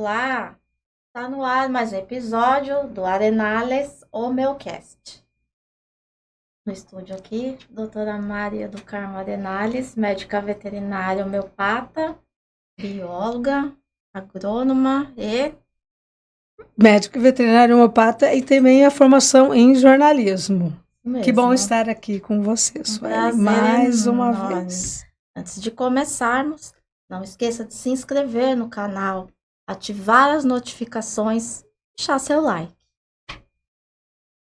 Olá, tá no ar mais um episódio do Arenales Homeocast. No estúdio aqui, doutora Maria do Carmo Arenales, médica veterinária homeopata, bióloga, agrônoma e médico veterinário homeopata e também a formação em jornalismo. Que bom mesmo. estar aqui com você, Sueli, Prazer mais uma enorme. vez. Antes de começarmos, não esqueça de se inscrever no canal, ativar as notificações, deixar seu like.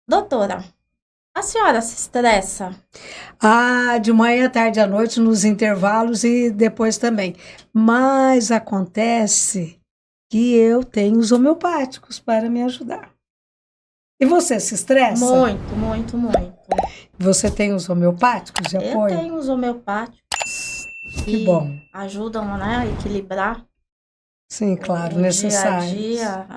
Doutora, a senhora se estressa? De manhã, tarde, à noite, nos intervalos e depois também. Mas acontece que eu tenho os homeopáticos para me ajudar. E você se estressa? Muito, muito, muito. Você tem os homeopáticos de Eu apoio? tenho os homeopáticos Que bom. ajudam, né, a equilibrar Sim, claro, o dia a necessários. dia,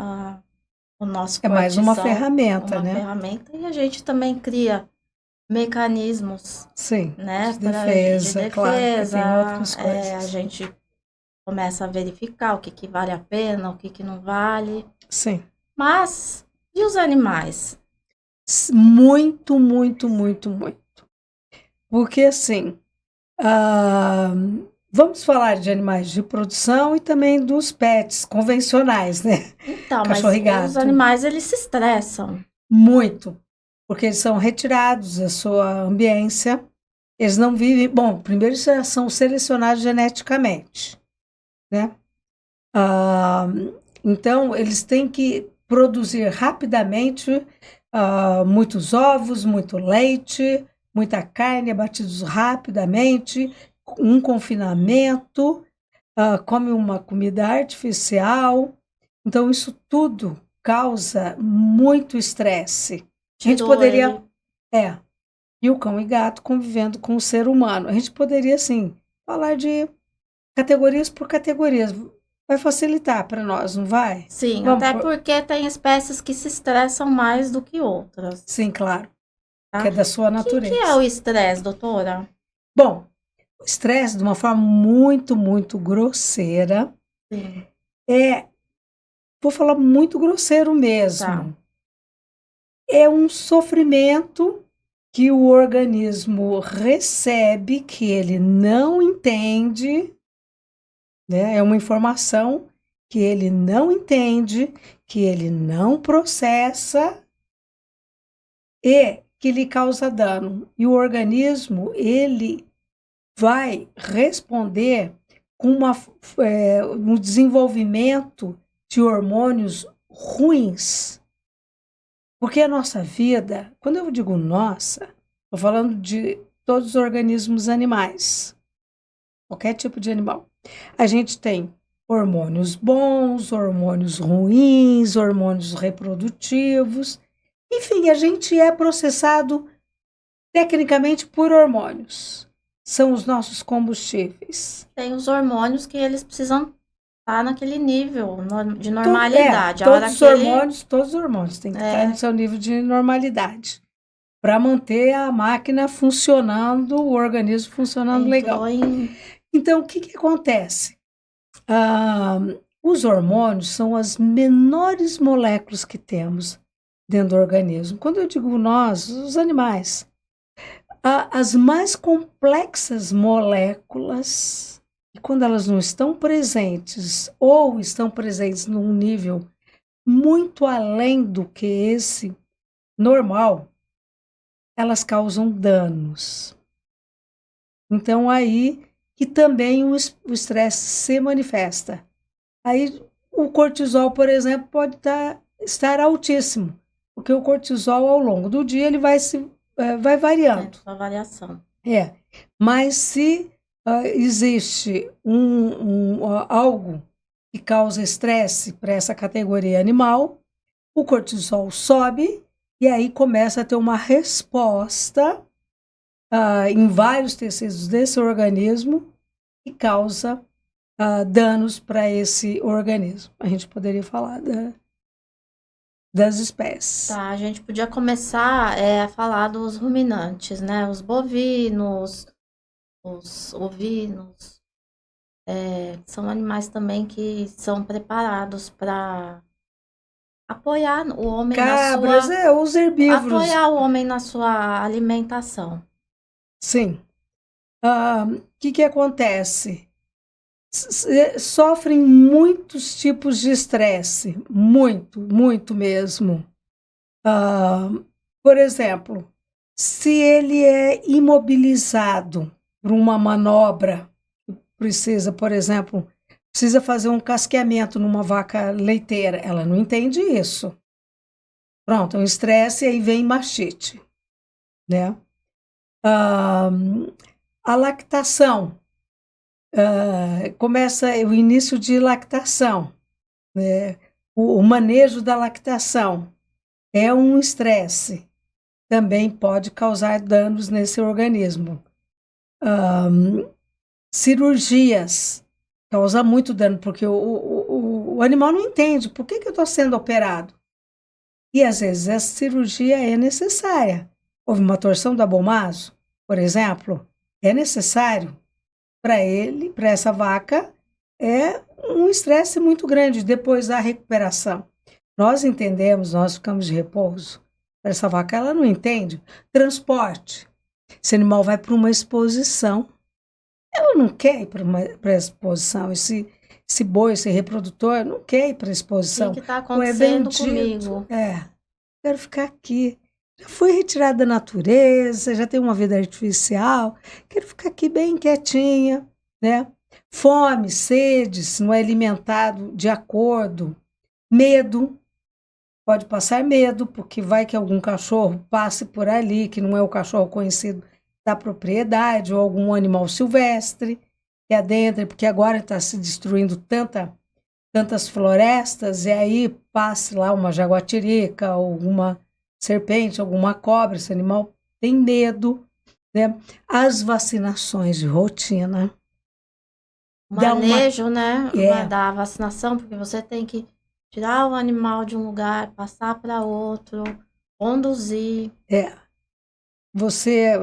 o nosso É mais uma cortisol, ferramenta, uma né? ferramenta, e a gente também cria mecanismos, Sim, né, de defesa, claro, porque tem outras a coisas. gente começa a verificar o que que vale a pena, o que que não vale. Sim. Mas, e os animais? Muito, muito, muito, muito. Porque assim, ah, vamos falar de animais de produção e também dos pets convencionais, né? Então, Cachorro mas e os gato. animais, eles se estressam. Muito. Porque eles são retirados da sua ambiência. Eles não vivem. Bom, primeiro eles já são selecionados geneticamente, né? Ah, então, eles têm que produzir rapidamente muitos ovos, muito leite, muita carne, abatidos rapidamente, um confinamento, come uma comida artificial. Então, isso tudo causa muito estresse. A gente Tirou poderia. ele. E o cão e gato convivendo com o ser humano. A gente poderia, sim, falar de categorias por categorias. Vai facilitar para nós, não vai? Sim, Vamos até por... porque tem espécies que se estressam mais do que outras, Sim, claro, que tá? é da sua O que é o natureza. estresse, doutora? Bom, o estresse, de uma forma muito, muito grosseira, Sim, é, vou falar muito grosseiro tá. mesmo, é um sofrimento que o organismo recebe, que ele não entende, né? É uma informação que ele não entende, que ele não processa e que lhe causa dano. E o organismo, ele vai responder com um desenvolvimento de hormônios ruins. Porque a nossa vida, quando eu digo nossa, estou falando de todos os organismos animais, qualquer tipo de animal. A gente tem hormônios bons, hormônios ruins, hormônios reprodutivos. Enfim, a gente é processado tecnicamente por hormônios. São os nossos combustíveis. Tem os hormônios que eles precisam estar naquele nível de normalidade. A hora que ele Todos os hormônios têm que estar no é, seu nível de normalidade para manter a máquina funcionando, o organismo funcionando entrou legal. em. Então, o que que acontece? Ah, os hormônios são as menores moléculas que temos dentro do organismo. Quando eu digo nós, os animais, as mais complexas moléculas, e quando elas não estão presentes ou estão presentes num nível muito além do que esse normal, elas causam danos. Então, aí que também o estresse se manifesta. Aí, o cortisol, por exemplo, pode estar altíssimo, porque o cortisol, ao longo do dia, ele vai variando. Sua variação. Mas se existe algo que causa estresse para essa categoria animal, o cortisol sobe e aí começa a ter uma resposta em vários tecidos desse organismo que causa danos para esse organismo. A gente poderia falar das espécies. Tá, a gente podia começar a falar dos ruminantes, né? Os bovinos, os ovinos, São animais também que são preparados para apoiar o homem na Cabras, sua os herbívoros, apoiar o homem na sua alimentação. sim. O que acontece? Sofrem muitos tipos de estresse, muito mesmo. Ah, por exemplo, se ele é imobilizado por uma manobra, precisa, por exemplo, precisa fazer um casqueamento numa vaca leiteira, ela não entende isso. Pronto, é um estresse e aí vem mastite, né? Ah, a lactação, começa o início de lactação, né? O manejo da lactação é um estresse, também pode causar danos nesse organismo. Cirurgias causa muito dano, porque o animal não entende por que eu estou sendo operado. E às vezes essa cirurgia é necessária. Houve uma torção do abomaso, por exemplo, é necessário para ele, para essa vaca, é um estresse muito grande depois da recuperação. Nós entendemos, nós ficamos de repouso. Essa vaca, ela não entende. Transporte. Esse animal vai para uma exposição. Ela não quer ir para a exposição. Esse boi, esse reprodutor, não quer ir para a O que exposição. está Ou é acontecendo vendido. comigo? Quero ficar aqui. Já fui retirada da natureza, já tenho uma vida artificial, quero ficar aqui bem quietinha, né? Fome, sede, se não é alimentado de acordo. Medo, pode passar medo, porque vai que algum cachorro passe por ali, que não é o cachorro conhecido da propriedade, ou algum animal silvestre que adentre, porque agora está se destruindo tantas florestas, e aí passe lá uma jaguatirica, alguma serpente, alguma cobra, esse animal tem medo, né? As vacinações de rotina. O Dá uma. manejo, né, É, da vacinação, porque você tem que tirar o animal de um lugar, passar para outro, conduzir. é. Você.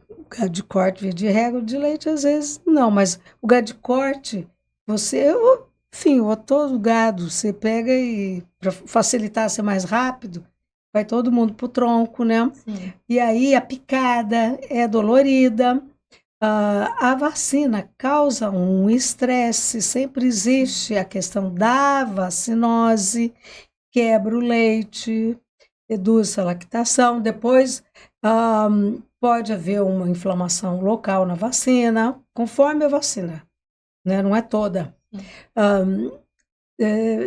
O gado de corte, via de regra, de leite, às vezes não, mas o gado de corte, enfim, todo o gado, você pega e, para facilitar ser mais rápido, vai todo mundo pro tronco, né? Sim. E aí a picada é dolorida. A vacina causa um estresse, sempre existe a questão da vacinose, quebra o leite, reduz a lactação. Depois, pode haver uma inflamação local na vacina, conforme a vacina, né? Não é toda.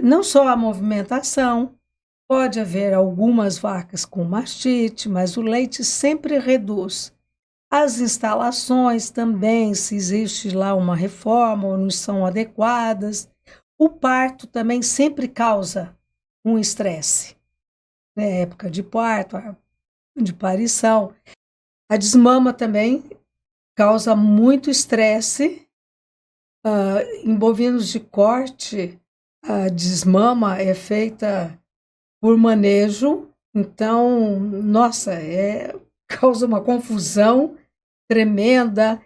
Não só a movimentação, pode haver algumas vacas com mastite, mas o leite sempre reduz. As instalações também, se existe lá uma reforma ou não são adequadas. O parto também sempre causa um estresse, né? Época de parto, de parição. A desmama também causa muito estresse. Em bovinos de corte, a desmama é feita por manejo, então, nossa, causa uma confusão tremenda,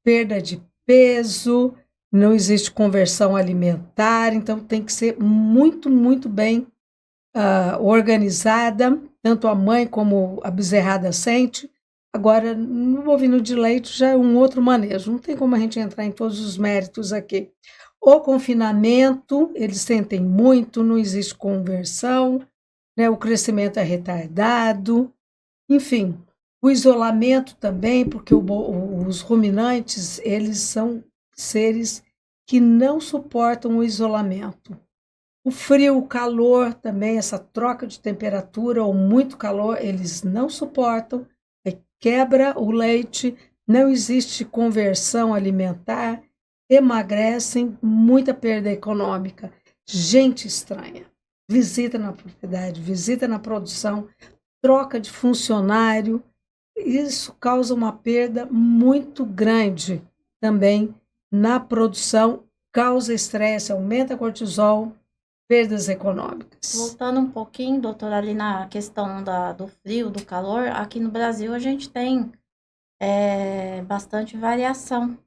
perda de peso, não existe conversão alimentar, então tem que ser muito bem organizada, tanto a mãe como a bezerrada sente. Agora, no bovino de leite já é um outro manejo, não tem como a gente entrar em todos os méritos aqui. O confinamento, eles sentem muito, não existe conversão, né? O crescimento é retardado, enfim, o isolamento também, porque os ruminantes, eles são seres que não suportam o isolamento. O frio, o calor também, essa troca de temperatura ou muito calor, eles não suportam, quebra o leite, não existe conversão alimentar, emagrecem, muita perda econômica. Gente estranha. Visita na propriedade, visita na produção, troca de funcionário, isso causa uma perda muito grande também na produção, causa estresse, aumenta cortisol, perdas econômicas. Voltando um pouquinho, doutora, ali na questão do frio, do calor, aqui no Brasil a gente tem bastante variação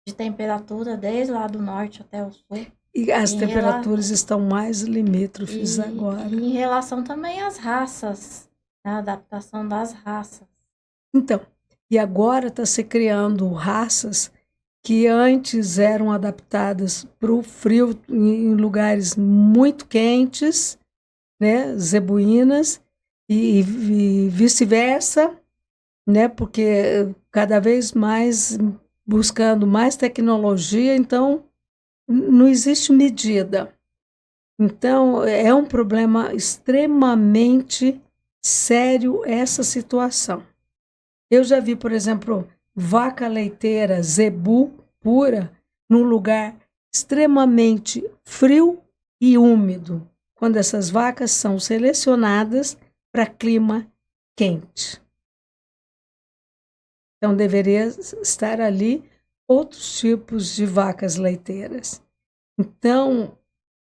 de temperatura, desde lá do norte até o sul. E as Em temperaturas estão mais limítrofes E agora. em relação também às raças, né, a adaptação das raças. Então, e agora está se criando raças que antes eram adaptadas para o frio em lugares muito quentes, né, zebuínas, e vice-versa, né, porque cada vez mais buscando mais tecnologia, então não existe medida. Então, é um problema extremamente sério essa situação. Eu já vi, por exemplo, vaca leiteira zebu pura num lugar extremamente frio e úmido, quando essas vacas são selecionadas para clima quente. Então, deveria estar ali outros tipos de vacas leiteiras. Então,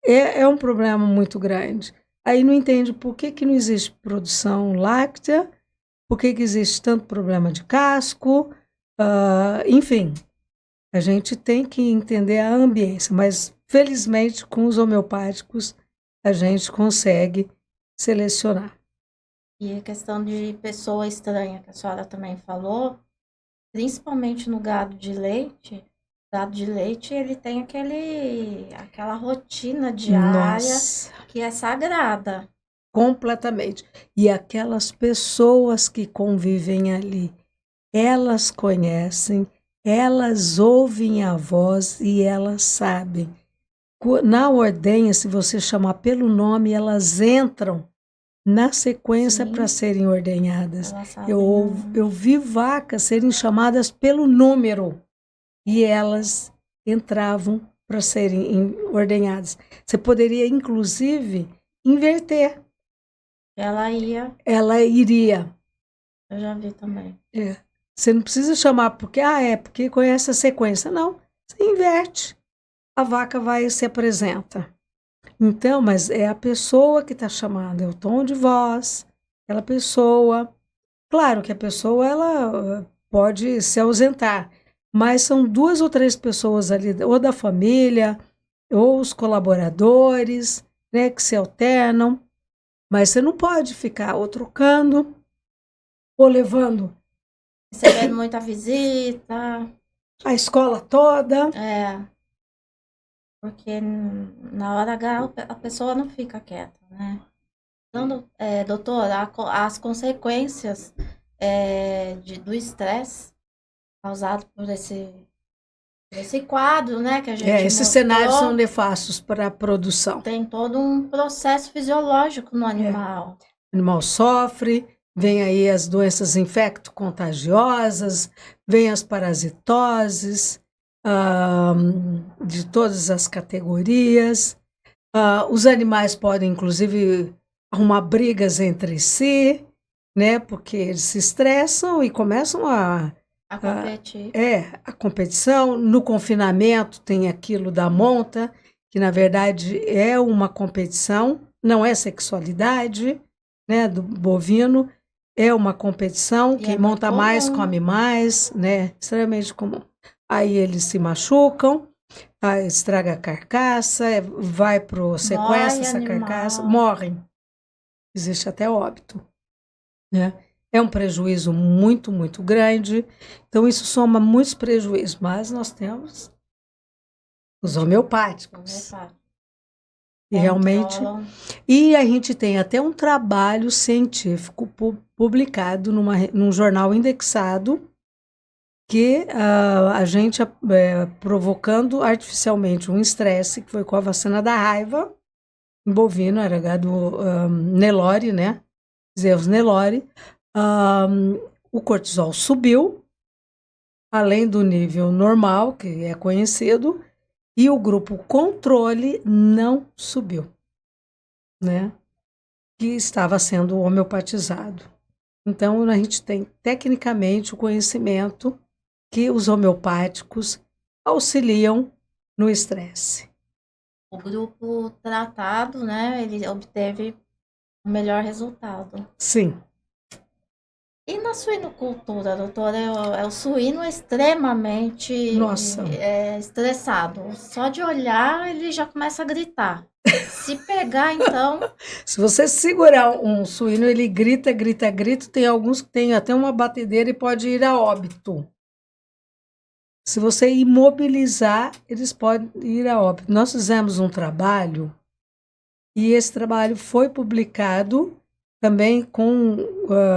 é um problema muito grande. Aí não entende por que não existe produção láctea, por que existe tanto problema de casco, enfim, a gente tem que entender a ambiência, mas felizmente com os homeopáticos a gente consegue selecionar. E a questão de pessoa estranha, que a senhora também falou, principalmente no gado de leite. O gado de leite, ele tem aquela rotina diária Nossa, que é sagrada. completamente. E aquelas pessoas que convivem ali, elas conhecem, elas ouvem a voz e elas sabem. Na ordenha, se você chamar pelo nome, elas entram na sequência para Sim, serem ordenhadas. ela sabe, Eu vi vacas serem chamadas pelo número e elas entravam para serem ordenhadas. Você poderia, inclusive, inverter. ela ia, Ela iria. eu já vi também. É. Você não precisa chamar porque conhece a sequência. Não, você inverte. A vaca vai e se apresenta. Então, mas é a pessoa que está chamando, é o tom de voz, aquela pessoa. Claro que a pessoa ela pode se ausentar, mas são duas ou três pessoas ali, ou da família, ou os colaboradores, né, que se alternam. Mas você não pode ficar ou trocando, ou levando Recebendo muita visita, a escola toda. porque na hora H a pessoa não fica quieta, né? Então, doutor, as consequências do estresse causado por esse quadro, né, que a gente Esses cenários são mostrou, nefastos para a produção. tem todo um processo fisiológico no É. animal. O animal sofre, vem aí as doenças infecto-contagiosas, vem as parasitoses, de todas as categorias. Os animais podem, inclusive, arrumar brigas entre si, né? Porque eles se estressam e começam A competir. a competição. No confinamento tem aquilo da monta, que na verdade é uma competição, não é sexualidade, né? Do bovino, é uma competição. E Quem é muito monta mais comum. come mais, né? Extremamente comum. Aí eles se machucam, estraga a carcaça, vai pro sequestro Morre essa animal. carcaça, morrem. Existe até óbito, né? É um prejuízo muito, muito grande. Então, isso soma muitos prejuízos, mas nós temos os homeopáticos. E realmente. Controlam. E a gente tem até um trabalho científico publicado num jornal indexado que a gente provocando artificialmente um estresse, que foi com a vacina da raiva, em bovino, era gado Nelore, né? Zeus Nelore. O cortisol subiu, além do nível normal, que é conhecido, e o grupo controle não subiu, né? Que estava sendo homeopatizado. Então, a gente tem tecnicamente o conhecimento que os homeopáticos auxiliam no estresse. O grupo tratado, né, ele obteve o melhor resultado. Sim. E na suinocultura, doutora, o suíno é extremamente Nossa, estressado. Só de olhar ele já começa a gritar. Se pegar, então, se você segurar um suíno, ele grita, grita, grita. Tem alguns que têm até uma batedeira e pode ir a óbito. Se você imobilizar, eles podem ir a óbito. Nós fizemos um trabalho e esse trabalho foi publicado também com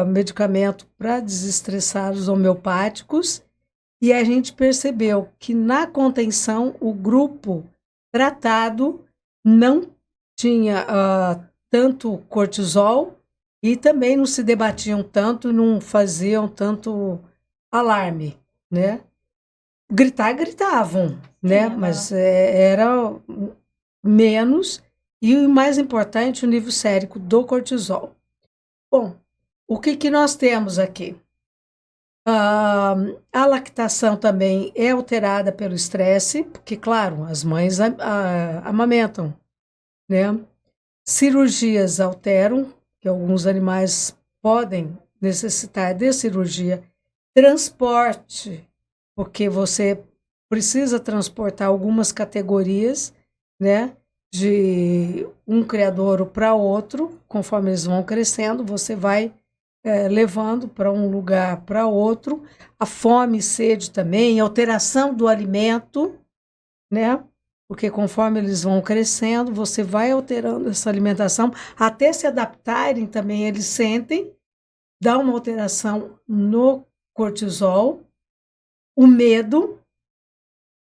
medicamento para desestressar os homeopáticos. E a gente percebeu que na contenção o grupo tratado não tinha tanto cortisol e também não se debatiam tanto, não faziam tanto alarme, né? Gritar, gritavam, né? sim, Mas era menos e o mais importante, o nível sérico do cortisol. Bom, o que que nós temos aqui? A lactação também é alterada pelo estresse, porque, claro, as mães amamentam, né? Cirurgias alteram, que alguns animais podem necessitar de cirurgia. Transporte, porque você precisa transportar algumas categorias, né? De um criadouro para outro, conforme eles vão crescendo, você vai levando para um lugar para outro, a fome e sede também, a alteração do alimento, né? Porque conforme eles vão crescendo, você vai alterando essa alimentação, até se adaptarem também, eles sentem, dá uma alteração no cortisol, o medo,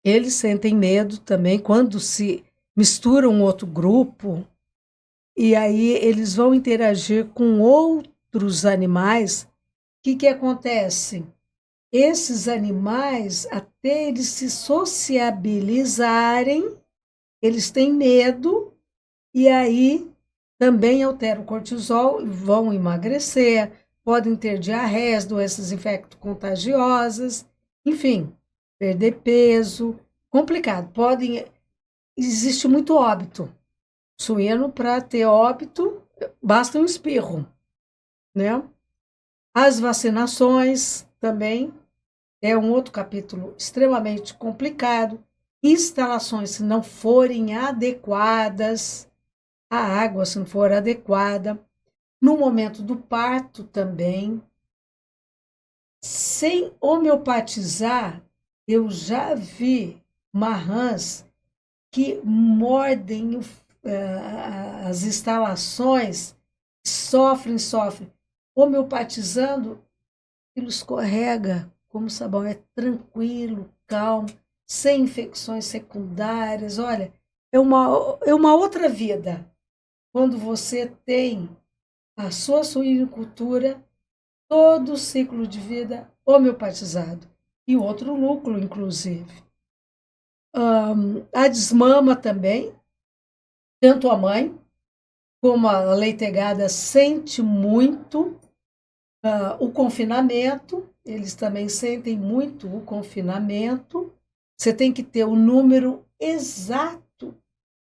eles sentem medo também quando se mistura um outro grupo, e aí eles vão interagir com outros animais. O que que acontece? Esses animais, até eles se sociabilizarem, eles têm medo e aí também altera o cortisol, vão emagrecer, podem ter diarreias, doenças infecto-contagiosas, enfim, perder peso, complicado. Existe muito óbito. Suíno, para ter óbito, basta um espirro, né? As vacinações também é um outro capítulo extremamente complicado. Instalações, se não forem adequadas, a água, se não for adequada, no momento do parto também. Sem homeopatizar, eu já vi marrãs que mordem as instalações, sofrem. Homeopatizando, aquilo escorrega como sabão, é tranquilo, calmo, sem infecções secundárias. Olha, é uma outra vida quando você tem a sua suinicultura, todo o ciclo de vida homeopatizado e outro lucro, inclusive. A desmama também, tanto a mãe como a leitegada sente muito o confinamento, eles também sentem muito o confinamento. Você tem que ter o número exato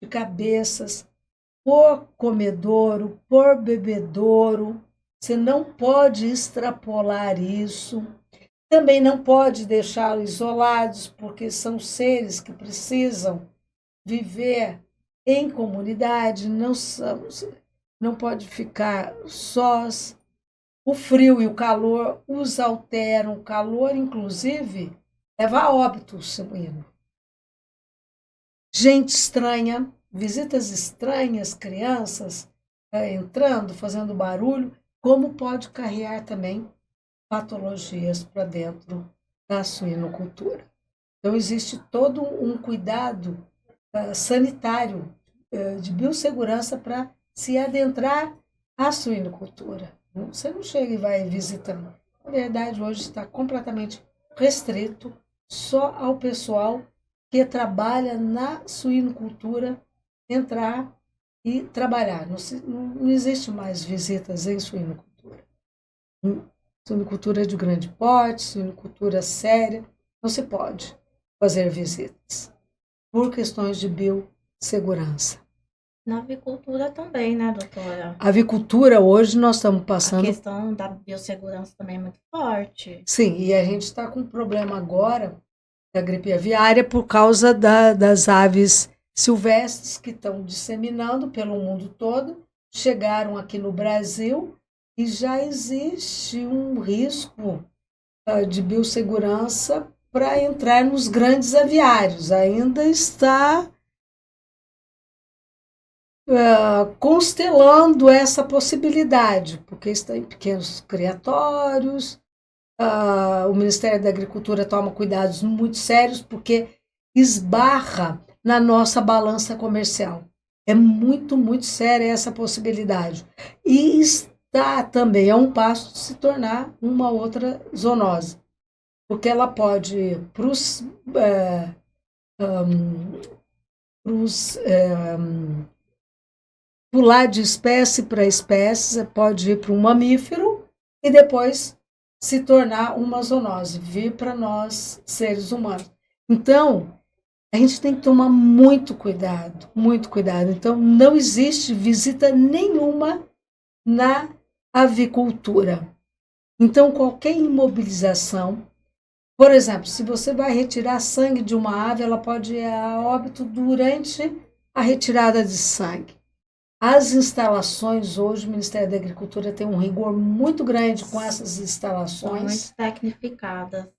de cabeças por comedouro, por bebedouro. Você não pode extrapolar isso. Também não pode deixá-los isolados, porque são seres que precisam viver em comunidade, não pode ficar sós. O frio e o calor os alteram. O calor, inclusive, leva a óbito o suíno. Gente estranha, visitas estranhas, crianças entrando, fazendo barulho, como pode carrear também patologias para dentro da suinocultura. Então, existe todo um cuidado sanitário, de biossegurança para se adentrar à suinocultura. Você não chega e vai visitando. Na verdade, hoje está completamente restrito só ao pessoal que trabalha na suinocultura entrar e trabalhar. Não existe mais visitas em suinocultura. Suinocultura de grande porte, suinocultura séria, não se pode fazer visitas por questões de biossegurança. Na avicultura também, né, doutora? A avicultura, hoje, nós estamos A passando. questão da biossegurança também é muito forte. Sim, e a gente está com um problema agora da gripe aviária por causa das aves silvestres que estão disseminando pelo mundo todo, chegaram aqui no Brasil e já existe um risco de biossegurança para entrar nos grandes aviários. Ainda está constelando essa possibilidade, porque está em pequenos criatórios. O Ministério da Agricultura toma cuidados muito sérios, porque esbarra na nossa balança comercial. É muito, muito séria essa possibilidade. E está também a um passo de se tornar uma outra zoonose, porque ela pode ir para os pular de espécie para espécie, pode ir para um mamífero e depois se tornar uma zoonose, vir para nós, seres humanos. Então, a gente tem que tomar muito cuidado, muito cuidado. Então, não existe visita nenhuma na avicultura. Então, qualquer imobilização, por exemplo, se você vai retirar sangue de uma ave, ela pode ir a óbito durante a retirada de sangue. As instalações, hoje, o Ministério da Agricultura tem um rigor muito grande com essas São instalações. muito tecnificadas. Tanto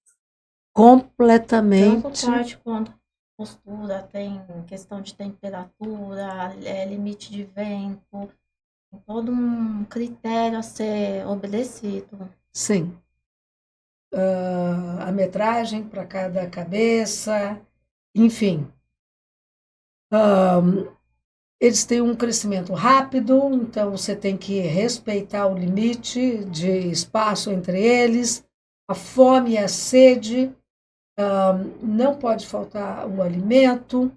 Completamente. corte quanto postura, tem questão de temperatura, limite de vento, tem todo um critério a ser obedecido. Sim. A metragem para cada cabeça, enfim. Eles têm um crescimento rápido, então você tem que respeitar o limite de espaço entre eles, a fome e a sede, não pode faltar o alimento,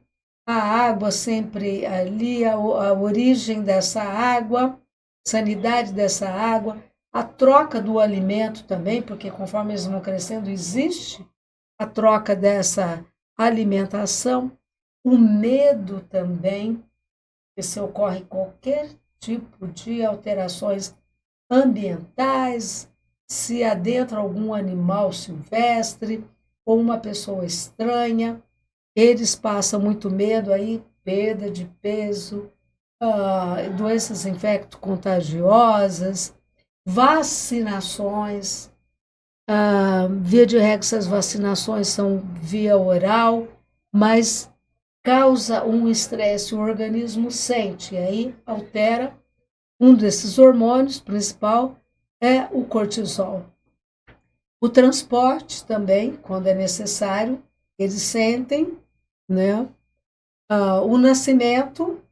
a água sempre ali, a origem dessa água, sanidade dessa água, a troca do alimento também, porque conforme eles vão crescendo, existe a troca dessa alimentação, o medo também, que se ocorre qualquer tipo de alterações ambientais, se adentra algum animal silvestre ou uma pessoa estranha, eles passam muito medo aí, perda de peso, doenças infecto-contagiosas, vacinações. Via de regra, essas vacinações são via oral, mas causa um estresse, o organismo sente, e aí altera um desses hormônios principal é o cortisol. O transporte também, quando é necessário, eles sentem, né? O nascimento,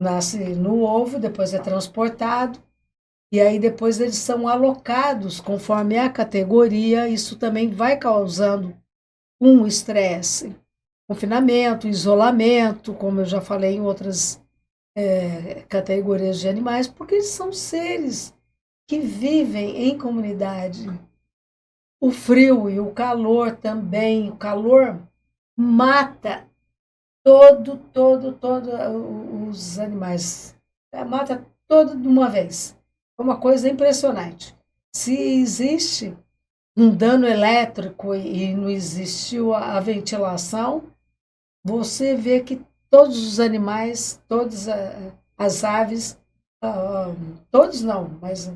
nasce no ovo, depois é transportado, e aí depois eles são alocados conforme a categoria, isso também vai causando um estresse. Confinamento, isolamento, como eu já falei em outras categorias de animais, porque eles são seres que vivem em comunidade. O frio e o calor também, o calor mata todo os animais. Mata todo de uma vez. É uma coisa impressionante. Se existe um dano elétrico e não existiu a ventilação, você vê que todos os animais, todas as aves, todos não, mas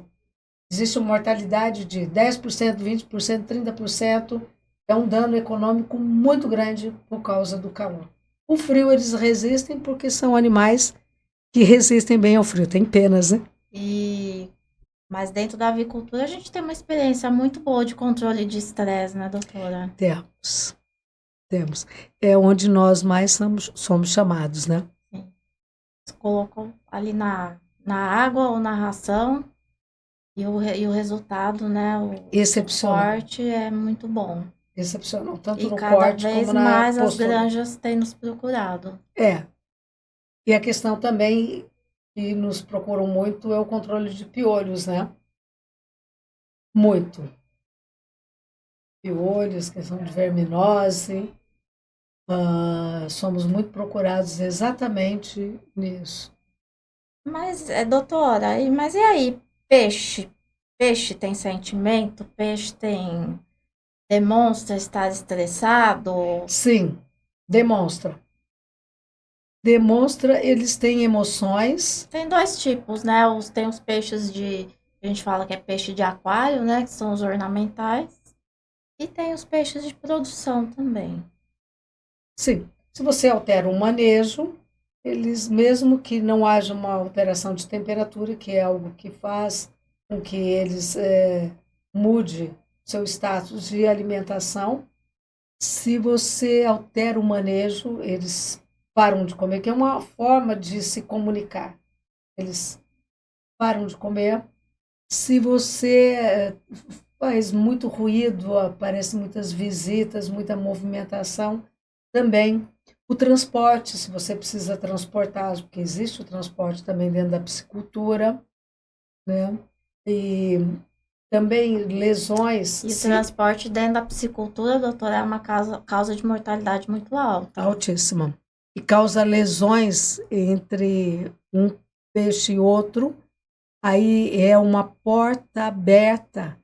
existe uma mortalidade de 10%, 20%, 30%. É um dano econômico muito grande por causa do calor. O frio eles resistem porque são animais que resistem bem ao frio. Tem penas, né? Mas dentro da avicultura a gente tem uma experiência muito boa de controle de estresse, né, doutora? Temos. É onde nós mais somos chamados, né? Sim. Eles colocam ali na água ou na ração e o resultado, né, o Excepcional. corte é muito bom. Excepcional, tanto E no cada corte vez como na mais as postura. granjas têm nos procurado. E a questão também que nos procuram muito é o controle de piolhos, né? Muito. Piolhos, questão de verminose. Somos muito procurados exatamente nisso. Mas, doutora, mas e aí, peixe? Peixe tem sentimento? Peixe tem demonstra estar estressado? Sim, demonstra. Demonstra, eles têm emoções. Tem dois tipos, né? Tem os peixes a gente fala que é peixe de aquário, né? Que são os ornamentais. E tem os peixes de produção também. Sim, se você altera o manejo, eles, mesmo que não haja uma alteração de temperatura, que é algo que faz com que eles mude seu status de alimentação, se você altera o manejo, eles param de comer, que é uma forma de se comunicar. Eles param de comer. Se você faz muito ruído, aparecem muitas visitas, muita movimentação, também o transporte, se você precisa transportar, porque existe o transporte também dentro da piscicultura, né? E também lesões. E o transporte dentro da piscicultura, doutora, é uma causa de mortalidade muito alta. Altíssima. E causa lesões entre um peixe e outro. Aí é uma porta aberta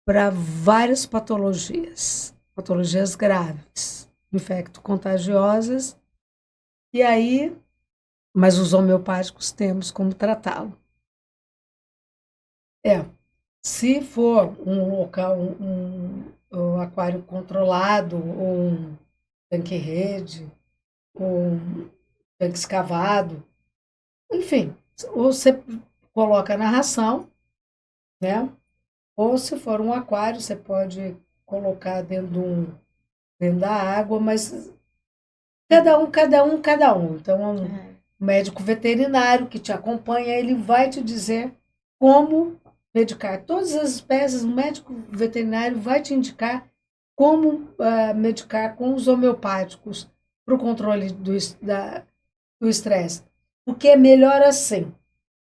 para várias patologias, patologias graves, infecto-contagiosas. E aí, mas os homeopáticos temos como tratá-lo. Se for um local, um aquário controlado, ou um tanque-rede, ou um tanque escavado, enfim, ou você coloca na ração, né? Ou se for um aquário, você pode colocar dentro da água, mas cada um. Então, um médico veterinário que te acompanha, ele vai te dizer como medicar. Todas as espécies, o médico veterinário vai te indicar como medicar com os homeopáticos para o controle do estresse. Porque é melhor assim,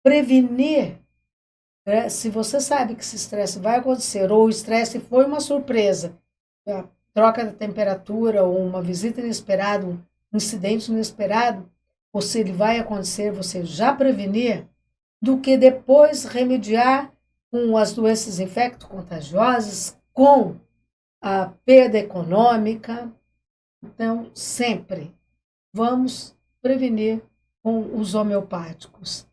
prevenir, né? Se você sabe que esse estresse vai acontecer, ou o estresse foi uma surpresa, a troca da temperatura, ou uma visita inesperada, um incidente inesperado, ou se ele vai acontecer, você já prevenir, do que depois remediar com as doenças infecto-contagiosas, com a perda econômica. Então, sempre vamos prevenir com os homeopáticos.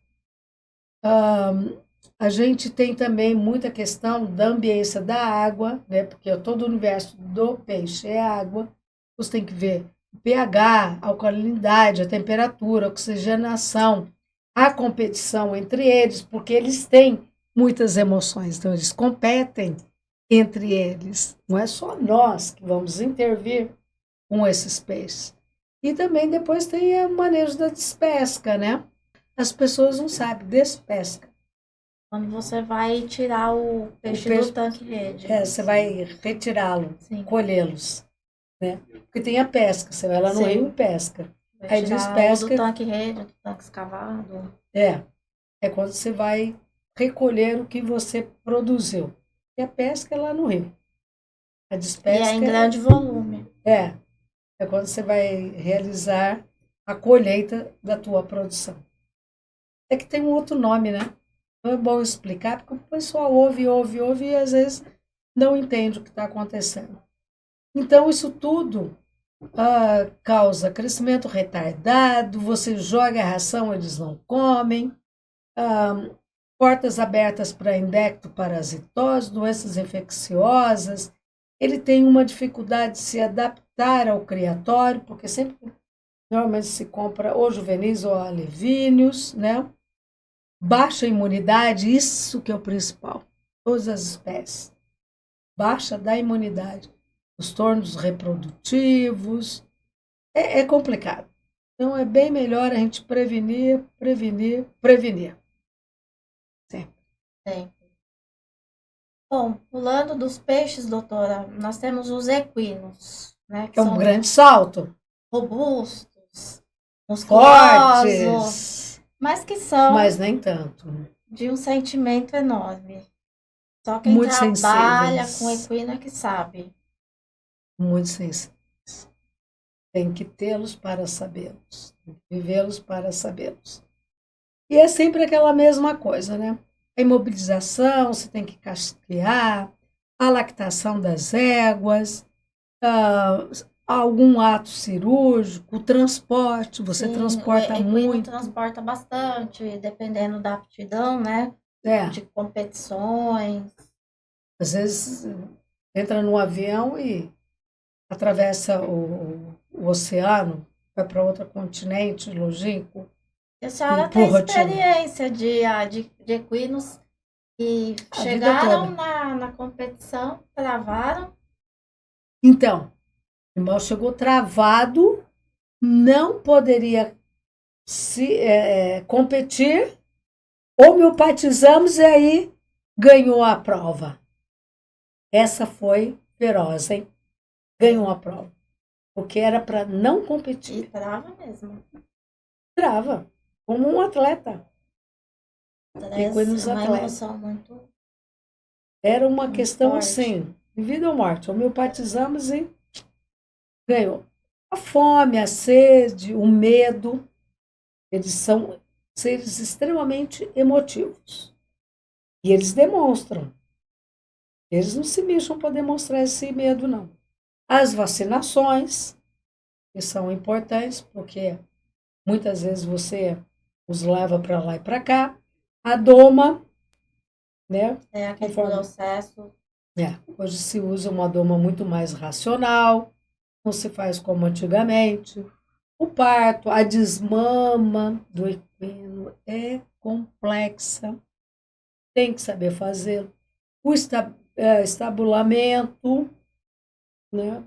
A gente tem também muita questão da ambiência da água, né? Porque todo o universo do peixe é água. Você tem que ver o pH, a alcalinidade, a temperatura, a oxigenação, a competição entre eles, porque eles têm muitas emoções, então eles competem entre eles. Não é só nós que vamos intervir com esses peixes. E também depois tem o manejo da despesca, né? As pessoas não sabem, despesca. Quando você vai tirar o peixe do tanque-rede. Você vai retirá-lo, Sim. colhê-los, né? Porque tem a pesca, você vai lá no Sim. rio e pesca. Vai Aí tirar despesca. do tanque-rede, do tanque escavado. É quando você vai recolher o que você produziu. E a pesca é lá no rio. A despesca. E é em grande volume. É quando você vai realizar a colheita da tua produção. É que tem um outro nome, né? Então é bom explicar, porque o pessoal ouve e às vezes não entende o que está acontecendo. Então, isso tudo causa crescimento retardado, você joga a ração, eles não comem, portas abertas para indectoparasitose, doenças infecciosas. Ele tem uma dificuldade de se adaptar ao criatório, porque sempre, normalmente, se compra ou juvenis ou alevíneos, né? Baixa imunidade, isso que é o principal. Todas as espécies. Baixa da imunidade. Os tornos reprodutivos. É complicado. Então, é bem melhor a gente prevenir. Sempre. Bom, pulando dos peixes, doutora, nós temos os equinos, né? Que É um são grande salto. robustos, musculosos, Fortes. mas que são Mas nem tanto. de um sentimento enorme. Só quem Muito trabalha sensíveis. com equino é que sabe. Muito sensíveis. Tem que tê-los para sabê-los, tem que vivê-los para sabê-los. E é sempre aquela mesma coisa, né? A imobilização, você tem que castrear, a lactação das éguas, ah, algum ato cirúrgico, o transporte, você Sim, o transporta equino muito. transporta bastante, dependendo da aptidão, né? É, De competições. às vezes entra num avião e atravessa o oceano, vai para outro continente longínquo, E a e senhora por tem rotina, experiência de equinos que a vida chegaram toda. na competição, travaram. Então, o animal chegou travado, não poderia competir, homeopatizamos e aí ganhou a prova. Essa foi feroz, hein? Ganhou a prova. Porque era para não E competir. trava mesmo. Trava, como um atleta. Estresse é Equinos uma atleta. emoção muito, Era uma muito questão forte. assim, de vida ou morte. Homeopatizamos e ganhou. A fome, a sede, o medo, eles são seres extremamente emotivos. E eles demonstram. Eles não se mexam para demonstrar esse medo, não. As vacinações, que são importantes, porque muitas vezes você os leva para lá e para cá. A doma, né? É aquele Conforme, processo. hoje se usa uma doma muito mais racional, não se faz como antigamente. O parto, a desmama do equino é complexa, tem que saber fazê-lo. O estabulamento, né,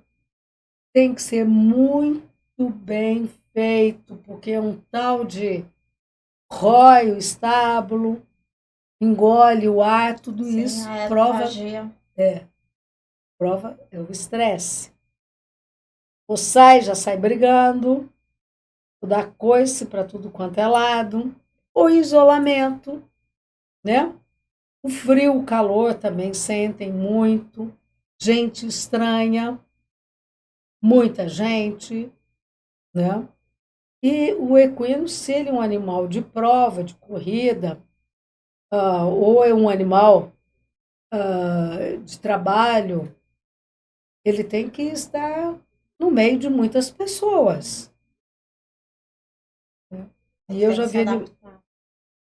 tem que ser muito bem feito, porque é um tal de rói o estábulo, engole o ar, tudo Sim, isso a prova, aerofagia. prova é o estresse. O sai já sai brigando, o dá coice para tudo quanto é lado, o isolamento, né? O frio, o calor também sentem muito, gente estranha, muita gente, né? E o equino, se ele é um animal de prova, de corrida, ou é um animal de trabalho, ele tem que estar no meio de muitas pessoas. Né? E Ele tem que se adaptar.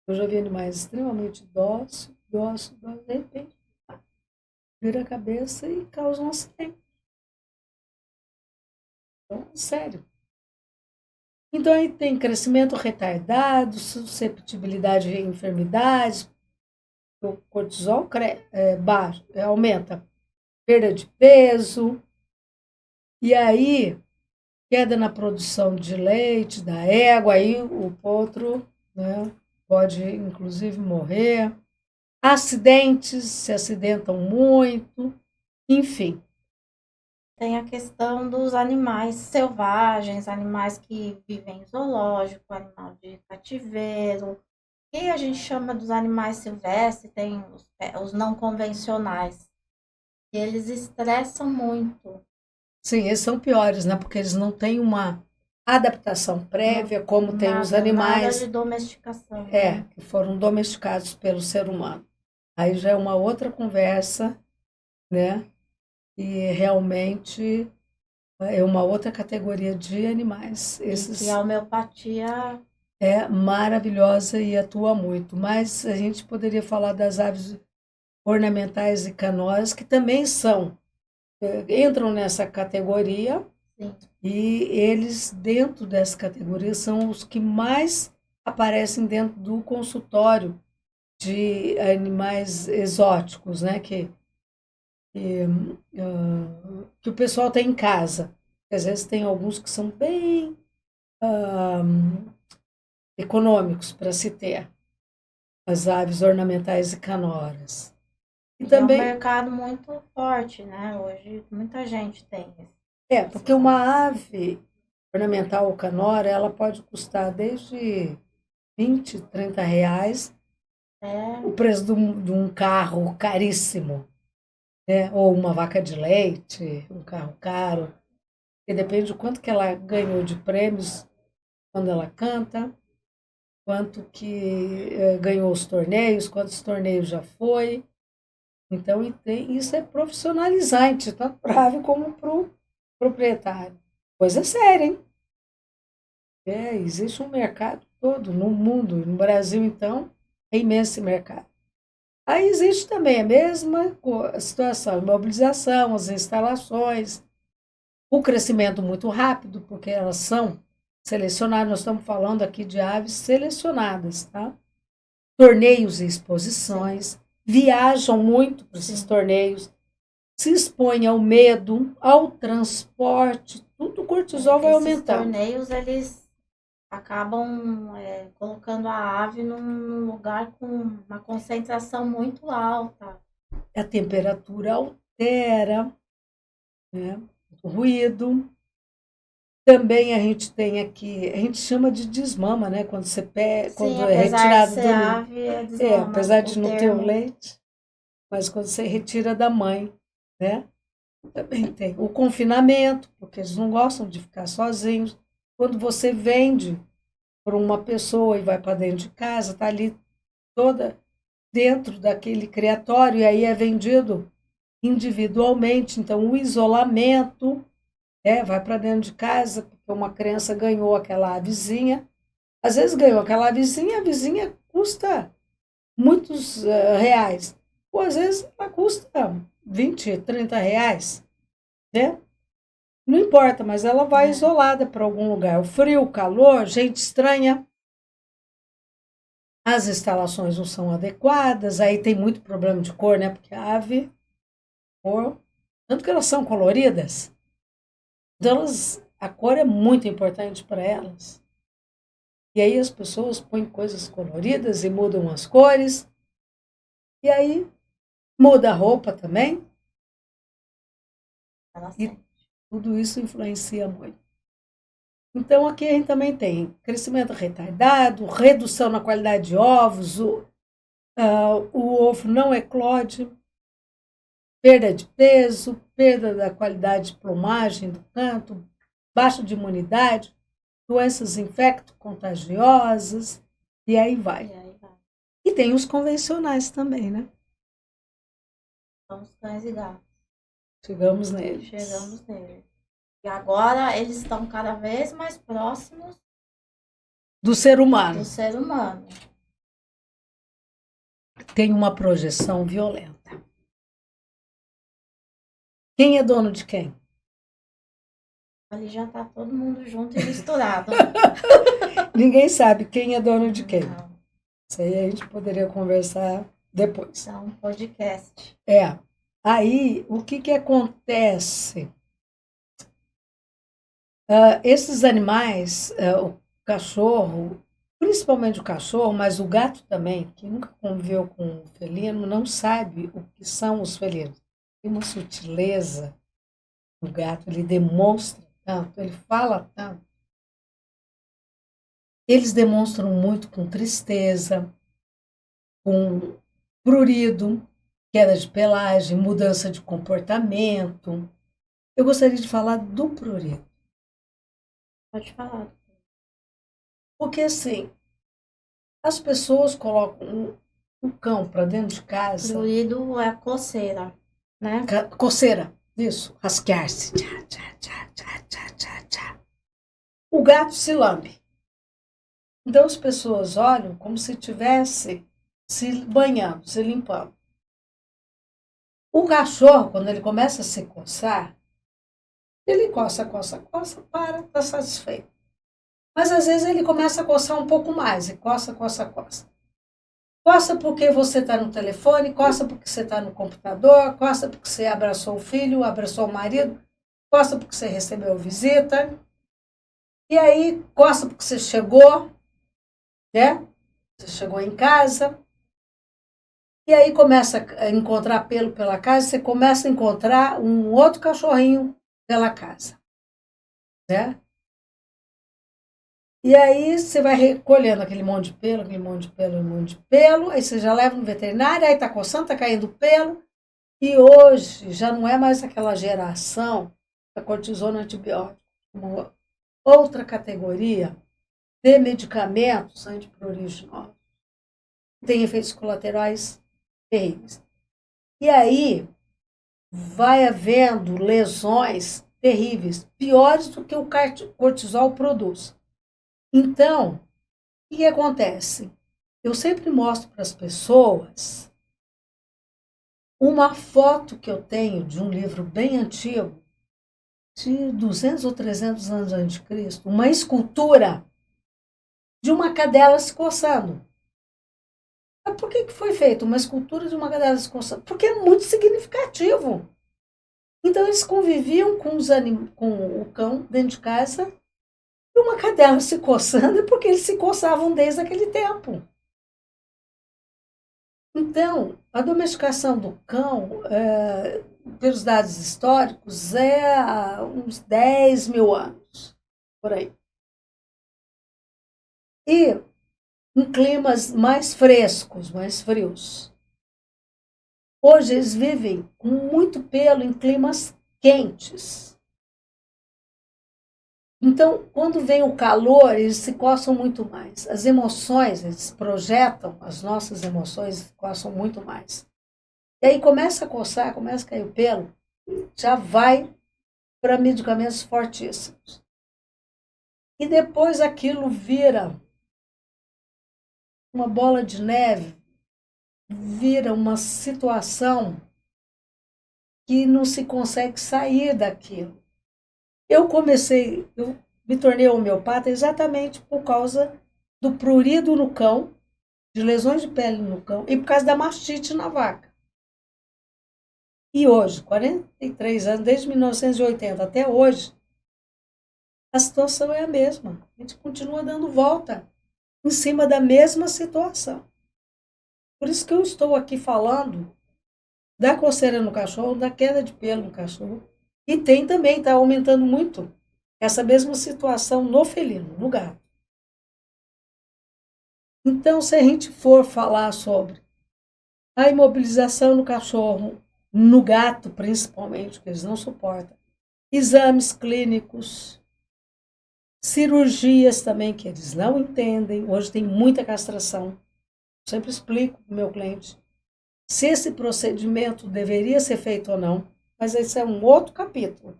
eu já vi animais extremamente dóceis, de repente, vira a cabeça e causa um acidente. Então, sério. Então, aí tem crescimento retardado, susceptibilidade a enfermidades, o cortisol baixo, aumenta, perda de peso, e aí queda na produção de leite da égua, aí o potro, né, pode inclusive morrer. Acidentes, se acidentam muito, enfim. Tem a questão dos animais selvagens, animais que vivem em zoológico, animal de cativeiro. E a gente chama dos animais silvestres, tem os não convencionais. E eles estressam muito. Sim, esses são piores, né? Porque eles não têm uma adaptação Não, prévia, como tem os nada de animais domesticação, né? que foram domesticados pelo ser humano. Aí já é uma outra conversa, né? E realmente é uma outra categoria de animais. E que a Esses homeopatia é maravilhosa e atua muito. Mas a gente poderia falar das aves ornamentais e canórias, que também entram nessa categoria, sim, e eles, dentro dessa categoria, são os que mais aparecem dentro do consultório de animais exóticos, né? Que o pessoal tem em casa. Às vezes tem alguns que são bem econômicos para se ter, as aves ornamentais e canoras. E e é um também, mercado muito forte, né? Hoje muita gente tem porque essas uma aves. ave ornamental ou canora, ela pode custar desde 20, R$ 30, É, o preço de um carro caríssimo, né? Ou uma vaca de leite, um carro caro. porque depende do quanto que ela ganhou de prêmios quando ela canta, quanto que ganhou os torneios, quantos torneios já foi. Então, isso é profissionalizante, tanto para a ave como para o proprietário. Coisa séria, hein? Existe um mercado todo no mundo, no Brasil, então, é imenso esse mercado. Aí existe também a mesma situação, a mobilização, as instalações, o crescimento muito rápido, porque elas são selecionadas, nós estamos falando aqui de aves selecionadas, tá? Torneios e exposições, viajam muito para esses torneios, se expõem ao medo, ao transporte, tudo o cortisol vai aumentar. Esses torneios, eles acabam colocando a ave num lugar com uma concentração muito alta. A temperatura altera, né? O ruído. Também a gente tem aqui, a gente chama de desmama, né? Quando você pega, quando é retirado do ave, desmama, apesar de não ter o leite, mas quando você retira da mãe, né? Também tem o confinamento, porque eles não gostam de ficar sozinhos. Quando você vende para uma pessoa e vai para dentro de casa, está ali toda dentro daquele criatório e aí é vendido individualmente. Então, o isolamento vai para dentro de casa, porque uma criança ganhou aquela avezinha. Às vezes ganhou aquela avezinha, a vizinha custa muitos reais. Ou às vezes ela custa 20, 30 reais. Né? Não importa, mas ela vai isolada para algum lugar. O frio, o calor, gente estranha. As instalações não são adequadas, aí tem muito problema de cor, né? Porque a ave, tanto que elas são coloridas, então a cor é muito importante para elas. E aí as pessoas põem coisas coloridas e mudam as cores, e aí muda a roupa também. E tudo isso influencia muito. Então, aqui a gente também tem crescimento retardado, redução na qualidade de ovos, o ovo não eclode, perda de peso, perda da qualidade de plumagem do canto, baixa de imunidade, doenças infecto-contagiosas, e aí vai. E tem os convencionais também, né? São os cães e gatos. Chegamos neles. E agora eles estão cada vez mais próximos do ser humano. Tem uma projeção violenta. Quem é dono de quem? Ali já está todo mundo junto e misturado. Ninguém sabe quem é dono de quem. Não. Isso aí a gente poderia conversar depois. É um podcast. Aí, o que acontece? Esses animais, o cachorro, principalmente o cachorro, mas o gato também, que nunca conviveu com o felino, não sabe o que são os felinos. Tem uma sutileza no gato, ele demonstra tanto, ele fala tanto. Eles demonstram muito com tristeza, com prurido, queda de pelagem, mudança de comportamento. Eu gostaria de falar do prurido. Pode falar. Porque, assim, as pessoas colocam o cão para dentro de casa. Prurido é coceira, né? Coceira, isso, rasquear-se. O gato se lambe. Então, as pessoas olham como se estivesse se banhando, se limpando. O cachorro, quando ele começa a se coçar, ele coça, para, está satisfeito. Mas às vezes ele começa a coçar um pouco mais, e coça. Coça porque você está no telefone, coça porque você está no computador, coça porque você abraçou o filho, abraçou o marido, coça porque você recebeu visita. E aí, coça porque você chegou, né? Você chegou em casa. E aí começa a encontrar pelo pela casa, você começa a encontrar um outro cachorrinho pela casa, né? E aí você vai recolhendo aquele monte de pelo, aí você já leva no veterinário, aí tá coçando, tá caindo pelo. E hoje já não é mais aquela geração a cortisona antibiótico como outra categoria de medicamentos antipruriginosos. Tem efeitos colaterais terríveis. E aí vai havendo lesões terríveis, piores do que o cortisol produz. Então, o que acontece? Eu sempre mostro para as pessoas uma foto que eu tenho de um livro bem antigo, de 200 ou 300 anos antes de Cristo, uma escultura de uma cadela se coçando. Mas por que foi feita uma escultura de uma cadela se coçando? Porque é muito significativo. Então eles conviviam com o cão dentro de casa e uma cadela se coçando porque eles se coçavam desde aquele tempo. Então, a domesticação do cão, pelos dados históricos, é há uns 10 mil anos, por aí. E em climas mais frescos, mais frios. Hoje eles vivem com muito pelo em climas quentes. Então, quando vem o calor, eles se coçam muito mais. As emoções, eles projetam, as nossas emoções se coçam muito mais. E aí começa a coçar, começa a cair o pelo, já vai para medicamentos fortíssimos. E depois aquilo vira uma bola de neve, vira uma situação que não se consegue sair daquilo. Eu me tornei homeopata exatamente por causa do prurido no cão, de lesões de pele no cão e por causa da mastite na vaca. E hoje, 43 anos, desde 1980 até hoje, a situação é a mesma. A gente continua dando volta em cima da mesma situação. Por isso que eu estou aqui falando da coceira no cachorro, da queda de pelo no cachorro. E tem também, está aumentando muito essa mesma situação no felino, no gato. Então, se a gente for falar sobre a imobilização no cachorro, no gato principalmente, que eles não suportam, exames clínicos, cirurgias também que eles não entendem. Hoje tem muita castração. Eu sempre explico para o meu cliente se esse procedimento deveria ser feito ou não, mas esse é um outro capítulo.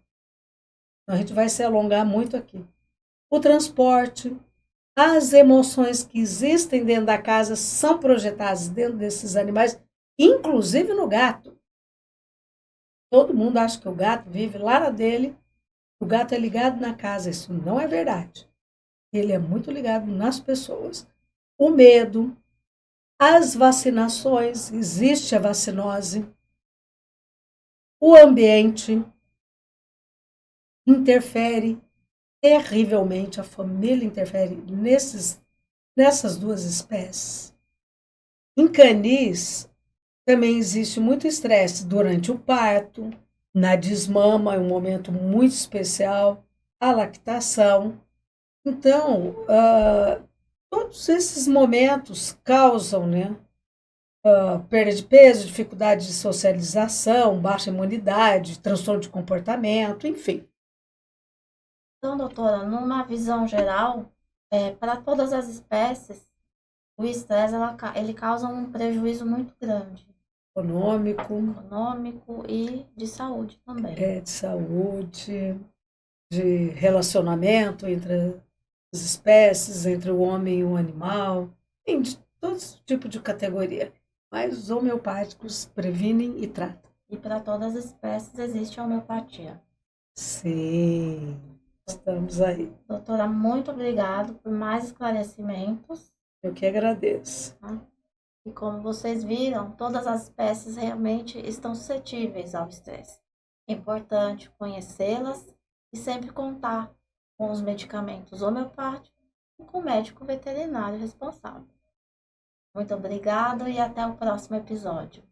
Então, a gente vai se alongar muito aqui. O transporte, as emoções que existem dentro da casa são projetadas dentro desses animais, inclusive no gato. Todo mundo acha que o gato vive lá na dele, o gato é ligado na casa. Isso não é verdade. Ele é muito ligado nas pessoas. O medo, as vacinações, existe a vacinose, o ambiente interfere terrivelmente, a família interfere nessas duas espécies. Em canis, também existe muito estresse durante o parto, na desmama, é um momento muito especial, a lactação. Então, todos esses momentos causam, né, perda de peso, dificuldade de socialização, baixa imunidade, transtorno de comportamento, enfim. Então, doutora, numa visão geral, para todas as espécies, o estresse ele causa um prejuízo muito grande, econômico e de saúde também. De saúde, de relacionamento entre as espécies, entre o homem e o animal, enfim, de todo tipo de categoria. Mas os homeopáticos previnem e tratam. E para todas as espécies existe a homeopatia. Sim, estamos aí. Doutora, muito obrigado por mais esclarecimentos. Eu que agradeço. E como vocês viram, todas as espécies realmente estão suscetíveis ao estresse. É importante conhecê-las e sempre contar com os medicamentos homeopáticos e com o médico veterinário responsável. Muito obrigado e até o próximo episódio.